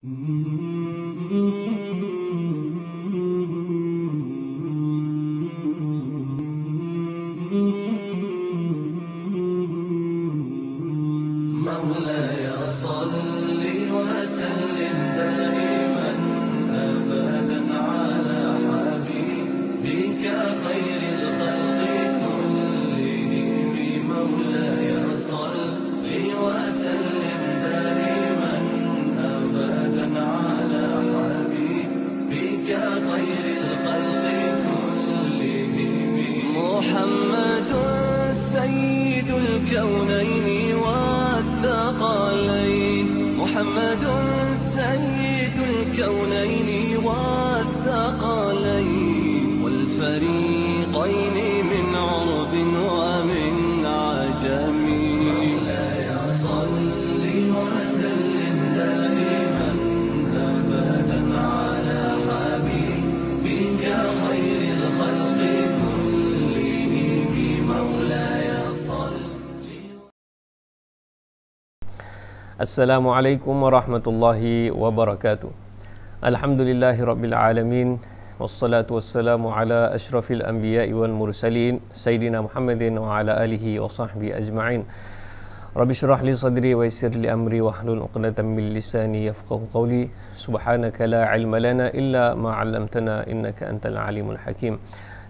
مولاي صل وسلم دائما أبدا على حبيبك خير الخلق كلهم. مولاي صل وسلم دائما أبدا على حبيبك خير الخلق كلهم. محمد سيد الكونين والثقلين، محمد سيد الكونين والثقلين والفريقين من عرب ومن عجم. مولاي صل وسلم دائما أبدا على حبيبك خير الخلق كلهم. مولاي صل. Assalamualaikum warahmatullahi wabarakatuh. Alhamdulillahi rabbil alamin. Wassalatu wassalamu ala ashrafil anbiya'i wal mursalin Sayyidina Muhammadin wa ala alihi wa sahbihi ajma'in. Rabbi syrah li sadri wa yassir li amri wahlul 'uqdatam min lisani yafqahu qawli. Subhanaka la ilma lana illa ma 'allamtana innaka antal alimul hakim.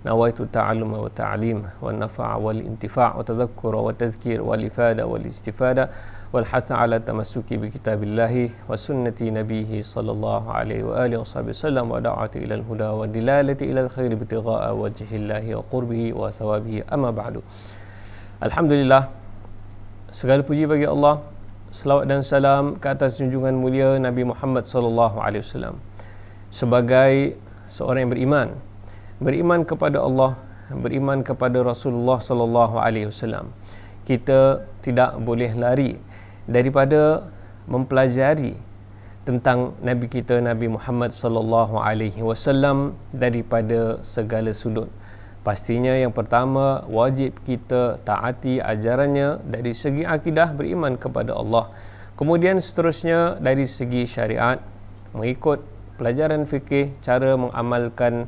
Nawaitu ta'alluma wa ta'lim wa nafa'a wal intifa' wa tadhakkura wa tadhkir wal ifada wal istifada wal hatha ala tamassuki bi kitabillahi wa sunnati nabiyhi sallallahu alaihi wa alihi wasallam wa da'ati ila al-huda wa dilalati ila al-khair bitigha'a wajhillahi wa qurbihi wa thawabihi. Amma ba'du. Alhamdulillah, segala puji bagi Allah, selawat dan salam ke atas junjungan mulia Nabi Muhammad sallallahu alaihi wasallam. Sebagai seorang yang beriman kepada Allah, beriman kepada Rasulullah sallallahu alaihi wasallam, kita tidak boleh lari daripada mempelajari tentang Nabi kita Nabi Muhammad sallallahu alaihi wasallam daripada segala sudut. Pastinya yang pertama, wajib kita taati ajarannya dari segi akidah, beriman kepada Allah. Kemudian seterusnya dari segi syariat, mengikut pelajaran fikih, cara mengamalkan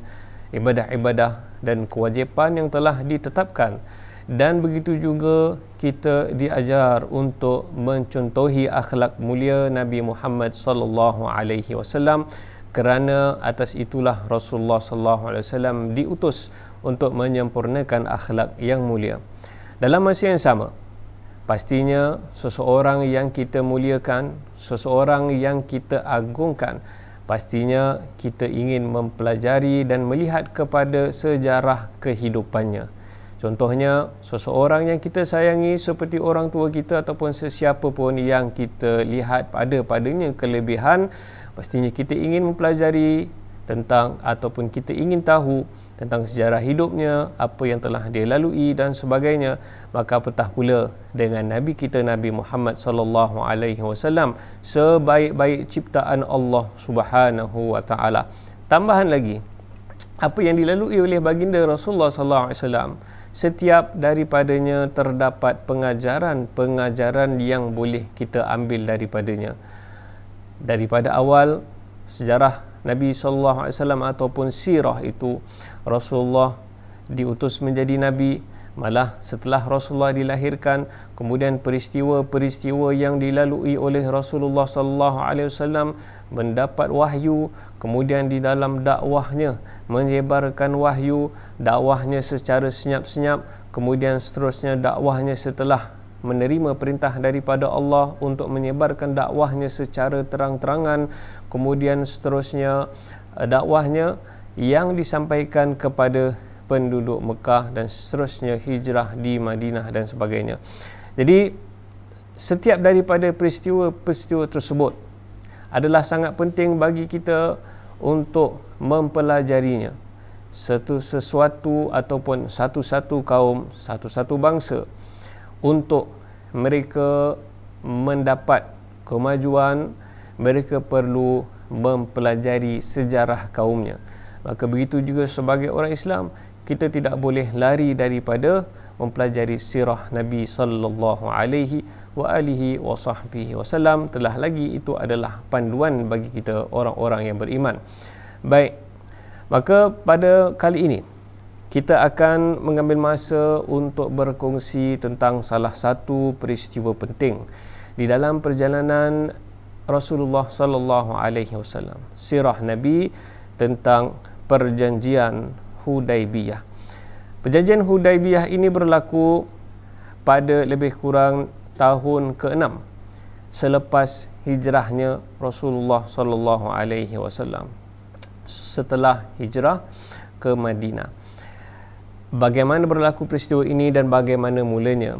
ibadah-ibadah dan kewajipan yang telah ditetapkan. Dan begitu juga kita diajar untuk mencontohi akhlak mulia Nabi Muhammad sallallahu alaihi wasallam, kerana atas itulah Rasulullah sallallahu alaihi wasallam diutus untuk menyempurnakan akhlak yang mulia. Dalam masa yang sama, pastinya seseorang yang kita muliakan, seseorang yang kita agungkan, pastinya kita ingin mempelajari dan melihat kepada sejarah kehidupannya. Contohnya, seseorang yang kita sayangi seperti orang tua kita ataupun sesiapa pun yang kita lihat padanya kelebihan, pastinya kita ingin mempelajari tentang ataupun kita ingin tahu tentang sejarah hidupnya, apa yang telah dia lalui dan sebagainya. Maka apatah pula dengan Nabi kita Nabi Muhammad sallallahu alaihi wasallam, sebaik-baik ciptaan Allah Subhanahu wa taala. Tambahan lagi, apa yang dilalui oleh baginda Rasulullah sallallahu alaihi wasallam, setiap daripadanya terdapat pengajaran yang boleh kita ambil daripadanya. Daripada awal sejarah Nabi sallallahu alaihi wasallam ataupun sirah itu, Rasulullah diutus menjadi nabi. Malah setelah Rasulullah dilahirkan, kemudian peristiwa-peristiwa yang dilalui oleh Rasulullah sallallahu alaihi wasallam, mendapat wahyu, kemudian di dalam dakwahnya menyebarkan wahyu, dakwahnya secara senyap-senyap, kemudian seterusnya dakwahnya setelah menerima perintah daripada Allah untuk menyebarkan dakwahnya secara terang-terangan, kemudian seterusnya dakwahnya yang disampaikan kepada penduduk Mekah dan seterusnya hijrah di Madinah dan sebagainya. Jadi setiap daripada peristiwa-peristiwa tersebut adalah sangat penting bagi kita untuk mempelajarinya. Sesuatu ataupun satu-satu kaum, satu-satu bangsa, untuk mereka mendapat kemajuan, mereka perlu mempelajari sejarah kaumnya. Maka begitu juga sebagai orang Islam, kita tidak boleh lari daripada mempelajari sirah Nabi sallallahu alaihi wa alihi wa sahbihi wasallam. Telah lagi itu adalah panduan bagi kita orang-orang yang beriman. Baik, maka pada kali ini kita akan mengambil masa untuk berkongsi tentang salah satu peristiwa penting di dalam perjalanan Rasulullah sallallahu alaihi wasallam, sirah Nabi tentang perjanjian Hudaibiyah. Perjanjian Hudaibiyah ini berlaku pada lebih kurang tahun ke-6 selepas hijrahnya Rasulullah sallallahu alaihi wasallam, setelah hijrah ke Madinah. Bagaimana berlaku peristiwa ini dan bagaimana mulanya?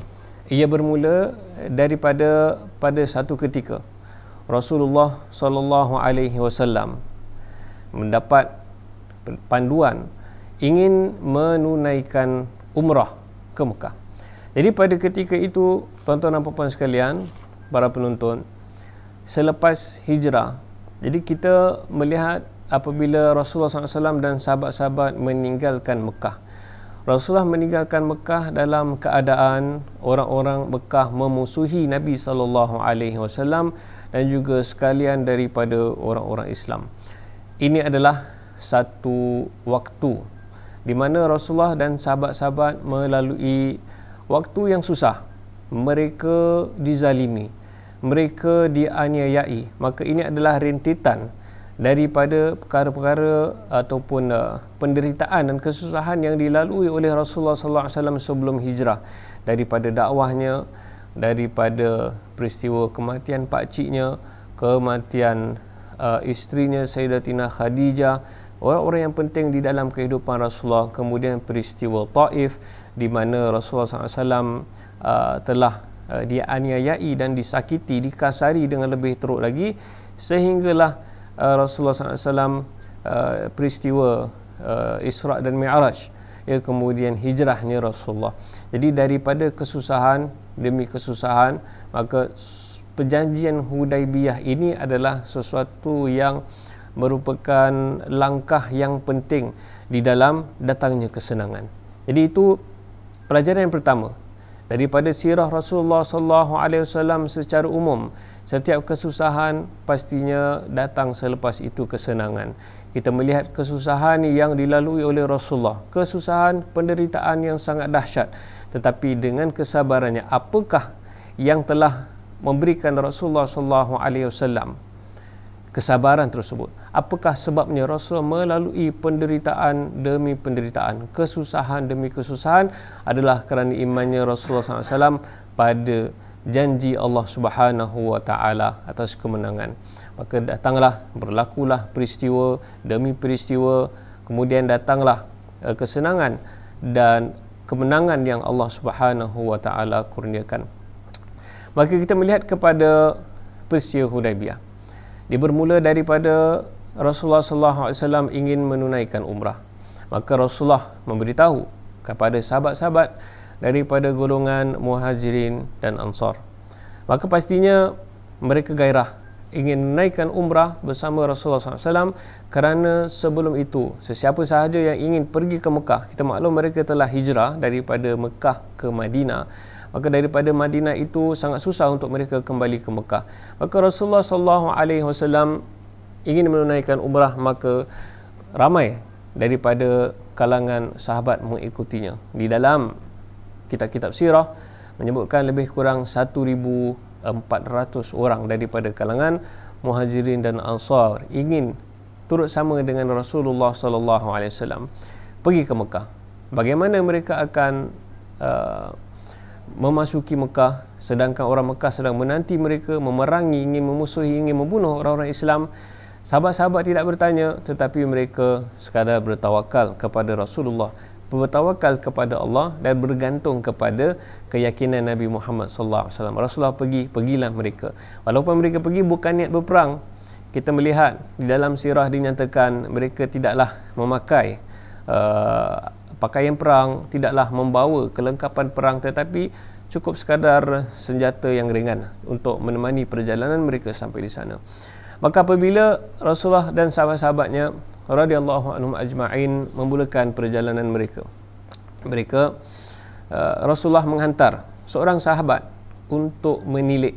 Ia bermula daripada pada satu ketika Rasulullah sallallahu alaihi wasallam mendapat panduan ingin menunaikan umrah ke Mekah. Jadi pada ketika itu, tuan-tuan dan puan-puan sekalian, para penonton, selepas hijrah, jadi kita melihat apabila Rasulullah SAW dan sahabat-sahabat meninggalkan Mekah. Rasulullah meninggalkan Mekah dalam keadaan orang-orang Mekah memusuhi Nabi SAW dan juga sekalian daripada orang-orang Islam. Ini adalah satu waktu di mana Rasulullah dan sahabat-sahabat melalui waktu yang susah. Mereka dizalimi, mereka dianiayai. Maka ini adalah rentetan daripada perkara-perkara ataupun penderitaan dan kesusahan yang dilalui oleh Rasulullah SAW sebelum hijrah, daripada dakwahnya, daripada peristiwa kematian pakciknya, kematian isterinya Sayyidatina Khadijah, orang-orang yang penting di dalam kehidupan Rasulullah. Kemudian peristiwa Taif di mana Rasulullah SAW telah dianiayai dan disakiti, dikasari dengan lebih teruk lagi, sehinggalah Rasulullah SAW peristiwa Isra' dan Mi'raj, kemudian hijrahnya Rasulullah. Jadi daripada kesusahan demi kesusahan, maka perjanjian Hudaibiyah ini adalah sesuatu yang merupakan langkah yang penting di dalam datangnya kesenangan. Jadi itu pelajaran yang pertama daripada sirah Rasulullah SAW secara umum. Setiap kesusahan pastinya datang selepas itu kesenangan. Kita melihat kesusahan yang dilalui oleh Rasulullah, kesusahan, penderitaan yang sangat dahsyat, tetapi dengan kesabarannya, apakah yang telah memberikan Rasulullah SAW kesabaran tersebut? Apakah sebabnya Rasulullah melalui penderitaan demi penderitaan, kesusahan demi kesusahan? Adalah kerana imannya Rasulullah SAW pada janji Allah Subhanahu wa taala atas kemenangan. Maka datanglah, berlakulah peristiwa demi peristiwa, kemudian datanglah kesenangan dan kemenangan yang Allah Subhanahu wa taala kurniakan. Maka kita melihat kepada peristiwa Hudaibiyah. Dia bermula daripada Rasulullah SAW ingin menunaikan umrah. Maka Rasulullah memberitahu kepada sahabat-sahabat daripada golongan Muhajirin dan Ansar. Maka pastinya mereka gairah ingin menunaikan umrah bersama Rasulullah SAW, kerana sebelum itu sesiapa sahaja yang ingin pergi ke Mekah, kita maklum mereka telah hijrah daripada Mekah ke Madinah, maka daripada Madinah itu sangat susah untuk mereka kembali ke Mekah. Maka Rasulullah SAW ingin menunaikan umrah, maka ramai daripada kalangan sahabat mengikutinya. Di dalam kitab-kitab sirah menyebutkan lebih kurang 1,400 orang daripada kalangan Muhajirin dan Ansar ingin turut sama dengan Rasulullah SAW pergi ke Mekah. Bagaimana mereka akan memasuki Mekah, sedangkan orang Mekah sedang menanti mereka, memerangi, ingin memusuhi, ingin membunuh orang-orang Islam. Sahabat-sahabat tidak bertanya, tetapi mereka sekadar bertawakal kepada Rasulullah, bertawakal kepada Allah dan bergantung kepada keyakinan Nabi Muhammad SAW. Rasulullah pergilah mereka. Walaupun mereka pergi bukan niat berperang, kita melihat di dalam sirah dinyatakan mereka tidaklah memakai pakaian perang, tidaklah membawa kelengkapan perang, tetapi cukup sekadar senjata yang ringan untuk menemani perjalanan mereka sampai di sana. Maka apabila Rasulullah dan sahabat-sahabatnya radhiyallahu anhum ajma'in memulakan perjalanan mereka, Rasulullah menghantar seorang sahabat untuk menilik,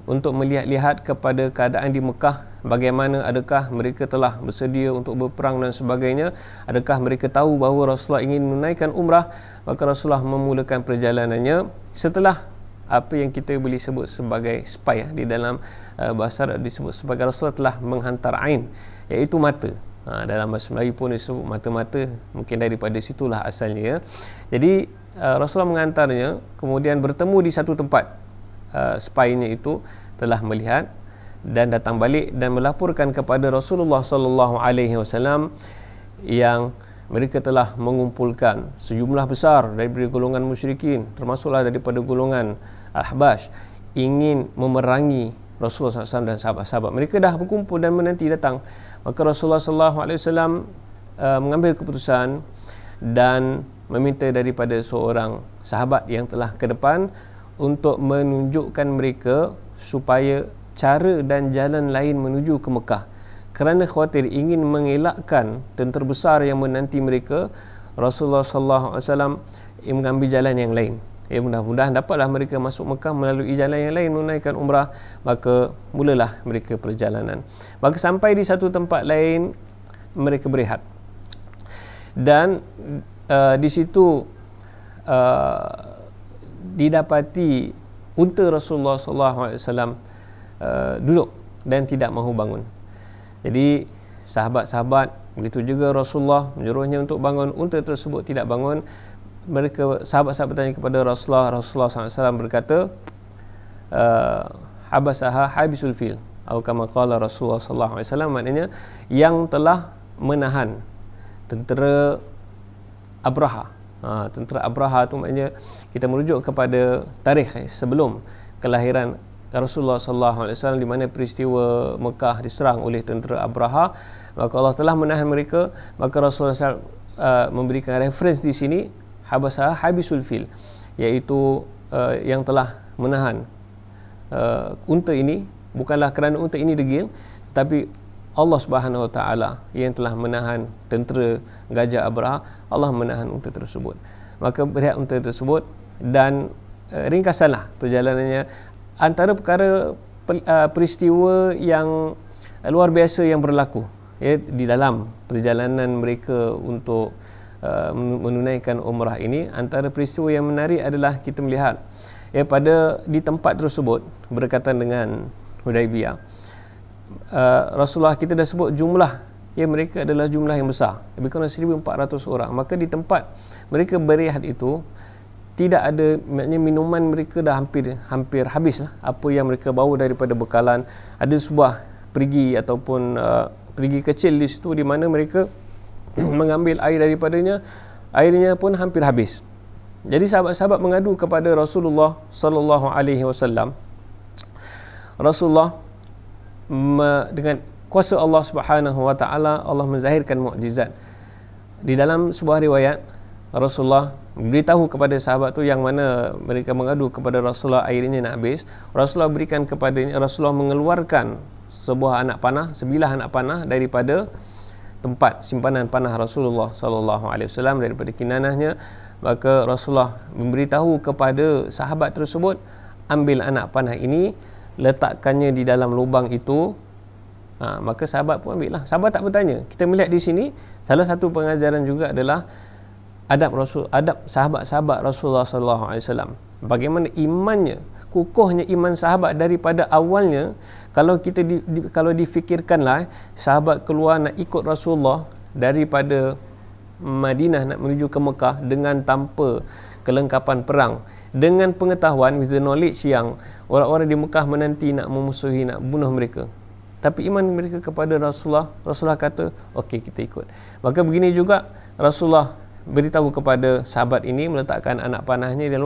untuk melihat-lihat kepada keadaan di Mekah, bagaimana, adakah mereka telah bersedia untuk berperang dan sebagainya, adakah mereka tahu bahawa Rasulullah ingin menunaikan umrah. Maka Rasulullah memulakan perjalanannya setelah apa yang kita boleh sebut sebagai spy, di dalam bahasa Arab disebut sebagai Rasulullah telah menghantar ain, iaitu mata. Dalam bahasa Melayu pun disebut mata-mata, mungkin daripada situlah asalnya. Jadi Rasulullah mengantarnya, kemudian bertemu di satu tempat. Spy-nya itu telah melihat dan datang balik dan melaporkan kepada Rasulullah sallallahu alaihi wasallam yang mereka telah mengumpulkan sejumlah besar daripada golongan musyrikin, termasuklah daripada golongan Al-Ahbash, ingin memerangi Rasulullah SAW dan sahabat-sahabat. Mereka dah berkumpul dan menanti datang. Maka Rasulullah SAW mengambil keputusan dan meminta daripada seorang sahabat yang telah ke depan untuk menunjukkan mereka supaya cara dan jalan lain menuju ke Mekah. Kerana khawatir ingin mengelakkan tentera besar yang menanti mereka, Rasulullah SAW mengambil jalan yang lain. Mudah-mudahan dapatlah mereka masuk Mekah melalui jalan yang lain menunaikan umrah. Maka mulalah mereka perjalanan. Maka sampai di satu tempat lain mereka berehat. Dan di situ didapati unta Rasulullah SAW duduk dan tidak mahu bangun. Jadi sahabat-sahabat, begitu juga Rasulullah menyuruhnya untuk bangun, unta tersebut tidak bangun. Mereka, sahabat-sahabat bertanya kepada Rasulullah SAW berkata, habasaha habisul fil, atau kama qala Rasulullah SAW, maknanya yang telah menahan tentera Abraha. Tentera Abraha tu maknanya kita merujuk kepada tarikh sebelum kelahiran Rasulullah SAW, di mana peristiwa Mekah diserang oleh tentera Abraha. Maka Allah telah menahan mereka. Maka Rasulullah SAW memberikan reference di sini, habasah habisul fil, iaitu yang telah menahan unta ini. Bukanlah kerana unta ini degil, tapi Allah Subhanahu Wa Taala yang telah menahan tentera Gajah Abraha. Allah menahan unta tersebut. Maka berehat unta tersebut dan ringkasanlah perjalanannya. Antara perkara peristiwa yang luar biasa yang berlaku di dalam perjalanan mereka untuk menunaikan umrah ini, antara peristiwa yang menarik adalah kita melihat pada di tempat tersebut berkaitan dengan Hudaibiyah, Rasulullah, kita dah sebut jumlah mereka adalah jumlah yang besar, lebih kurang 1,400 orang. Maka di tempat mereka berehat itu tidak ada, maknanya minuman mereka dah hampir habis lah, apa yang mereka bawa daripada bekalan. Ada sebuah perigi ataupun perigi kecil di situ di mana mereka mengambil air daripadanya, airnya pun hampir habis. Jadi sahabat-sahabat mengadu kepada Rasulullah sallallahu alaihi wasallam. Rasulullah dengan kuasa Allah Subhanahu Wa Taala, Allah menzahirkan mukjizat. Di dalam sebuah riwayat, Rasulullah beritahu kepada sahabat tu yang mana mereka mengadu kepada Rasulullah airnya nak habis. Rasulullah berikan kepadanya, Rasulullah mengeluarkan sebuah anak panah, sebilah anak panah daripada tempat simpanan panah Rasulullah sallallahu alaihi wasallam, daripada kinanahnya. Maka Rasulullah memberitahu kepada sahabat tersebut, ambil anak panah ini, letakkannya di dalam lubang itu. Maka sahabat pun ambil lah. Sahabat tak bertanya. Kita melihat di sini salah satu pengajaran juga adalah adab sahabat-sahabat Rasulullah sallallahu alaihi wasallam. Bagaimana imannya, kukuhnya iman sahabat daripada awalnya. Kalau kita kalau difikirkanlah, sahabat keluar nak ikut Rasulullah daripada Madinah nak menuju ke Mekah dengan tanpa kelengkapan perang, dengan pengetahuan, with the knowledge yang orang-orang di Mekah menanti nak memusuhi, nak bunuh mereka. Tapi iman mereka kepada Rasulullah kata, okey, kita ikut. Maka begini juga Rasulullah beritahu kepada sahabat ini, meletakkan anak panahnya di